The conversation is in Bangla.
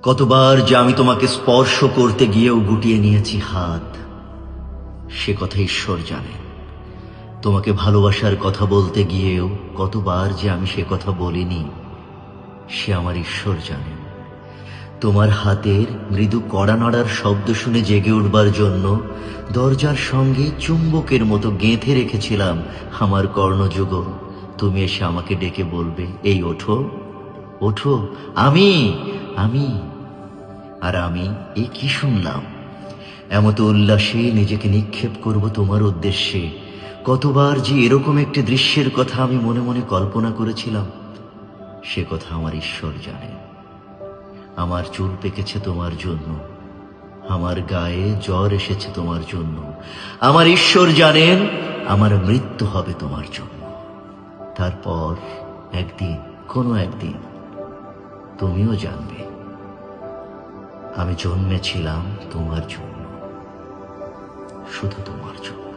কতবার যে আমি তোমাকে স্পর্শ করতে গিয়েও গুটিয়ে নিয়েছি হাত, সে কথা ঈশ্বর জানেন। তোমাকে ভালোবাসার কথা বলতে গিয়েও কতবার যে আমি সে কথা বলিনি, সে আমার ঈশ্বর জানেন। তোমার হাতের মৃদু কড়া নাড়ার শব্দ শুনে জেগে উঠবার জন্য দরজার সঙ্গে চুম্বকের মতো গেঁথে রেখেছিলাম আমার কর্ণযুগল। তুমি এসে আমাকে ডেকে বলবে, এই ওঠো, ওঠো, আমি আমি আর আমি এ কি শুনলাম? এমত উল্লাসে নিজেকে নিক্ষেপ করব তোমার উদ্দেশ্যে। কতবার যে এরকম একটি দৃশ্যের কথা আমি মনে মনে কল্পনা করেছিলাম, সে কথা আমার ঈশ্বর জানে। আমার চুল পেকেছে তোমার জন্য, আমার গায়ে জ্বর এসেছে তোমার জন্য। আমার ঈশ্বর জানেন আমার মৃত্যু হবে তোমার জন্য। তারপর একদিন, কোনো একদিন তুমিও জানবে আমি জন্মেছিলাম তোমার জন্য, শুধু তোমার জন্য।